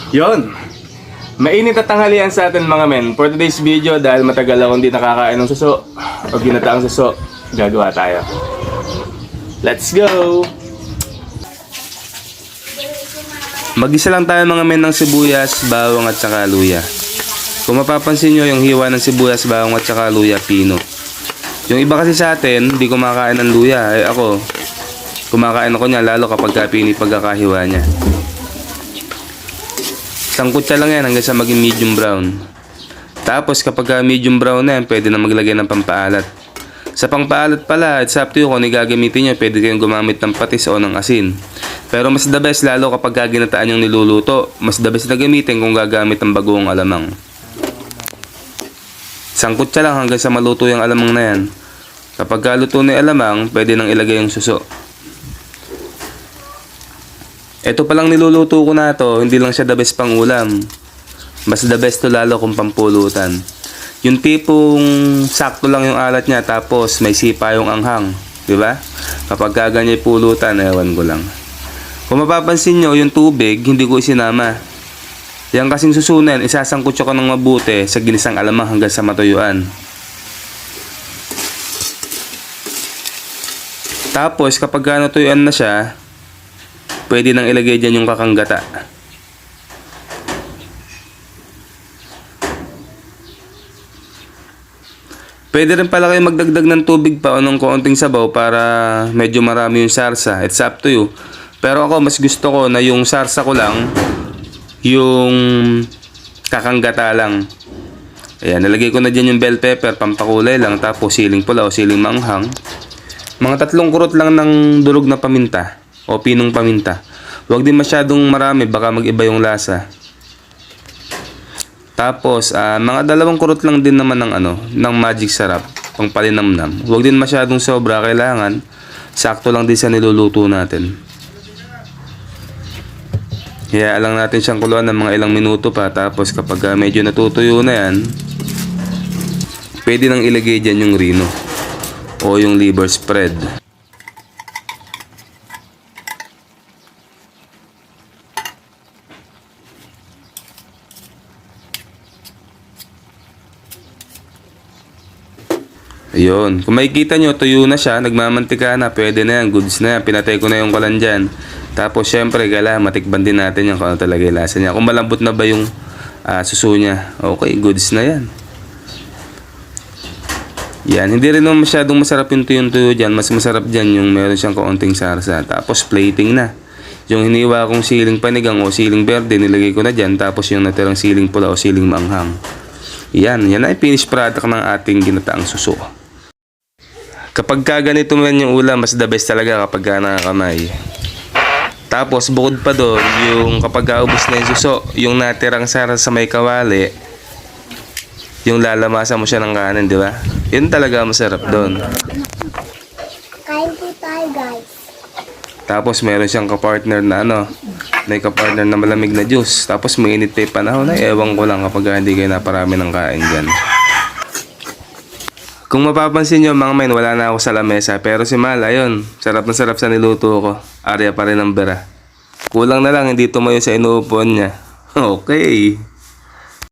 Yon. Mainit at tanghalian sa atin mga men. For today's video, dahil matagal akong hindi nakakain ng suso o ginataang suso, gagawa tayo. Let's go! Mag-isa lang tayo mga men ng sibuyas, bawang at saka luya. Kung mapapansin nyo, yung hiwa ng sibuyas, bawang at saka luya, pino. Yung iba kasi sa atin, hindi kumakain ng luya. Ako, kumakain ako niya lalo kapag pini pagkakahiwa niya. Isang kutsa lang yan hanggang sa maging medium brown. Tapos kapag medium brown na yan, pwede na maglagay ng pampaalat. Sa pampaalat pala, it's up to you kung ano gagamitin nyo. Pwede kayong gumamit ng patis o ng asin. Pero mas the best lalo kapag ginataan yung niluluto. Mas the best na gamitin kung gagamit ng bagoong alamang. Isang kutsa lang hanggang sa maluto yung alamang na yan. Kapag luto na yung alamang, pwede nang ilagay yung suso. Ito palang niluluto ko na to, hindi lang siya the best pang ulam. Mas the best to lalo kung pampulutan. Yung tipong sakto lang yung alat niya tapos may sipa yung anghang. Diba? Kapag ganyan pulutan, ewan ko lang. Kung mapapansin nyo, yung tubig, hindi ko isinama. Yan kasing susunan, isasangkot ko ng mabuti sa ginisang alamang hanggang sa matuyuan. Tapos kapag natuyuan na siya, pwede nang ilagay dyan yung kakanggata. Pwede rin pala kayo magdagdag ng tubig pa o ng konting sabaw para medyo marami yung sarsa. It's up to you. Pero ako mas gusto ko na yung sarsa ko lang, yung kakanggata lang. Ayan, nalagay ko na dyan yung bell pepper, pampakulay lang, tapos siling pula o siling manghang. Mga 3 kurot lang ng durog na paminta o pinong paminta. Huwag din masyadong marami, baka mag-iba yung lasa. Tapos, mga 2 kurot lang din naman ng magic sarap, pang palinamnam. Huwag din masyadong sobra, kailangan sakto lang din sa niluluto natin. Kaya lang natin siyang kuluan ng mga ilang minuto pa. Tapos kapag medyo natutuyo na yan, pwede nang ilagay dyan yung rino o yung liver spread. Ayun, kung makikita nyo, tuyo na siya, nagmamantika na, pwede na yan, goods na yan, pinatay ko na yung kalan dyan. Tapos syempre, kailangan matikban din natin yung kung ano talaga yung lasa niya. Kung malambot na ba yung suso niya, okay, goods na yan. Yan, hindi rin naman masyadong masarap yung tuyo-tuyo dyan, mas masarap dyan yung meron siyang kaunting sarsa. Tapos plating na. Yung hiniwa kong siling panigang o siling berde, nilagay ko na dyan, tapos yung natirang siling pula o siling manghang. Yan ay finished product ng ating ginataang suso. Kapag ganito man yung ulam, mas the best talaga kapag nakakamay. Tapos bukod pa doon, yung kapag ubos na yung suso, yung natirang sarsa sa may kawali, yung lalamasan mo siya ng kanin, di ba? Yun talaga masarap doon. Kain po tayo, guys. Tapos meron siyang kapartner na may kapartner na malamig na juice. Tapos mainit pa yung panahon, ewan ko lang kapag hindi kayo naparami ng kain dyan. Kung mapapansin nyo mga men, wala na ako sa lamesa. Pero si Mal, ayun, sarap na sarap sa niluto ko. Arya pa rin ang bera. Kulang na lang, hindi tumayo sa inuupuan niya. Okay.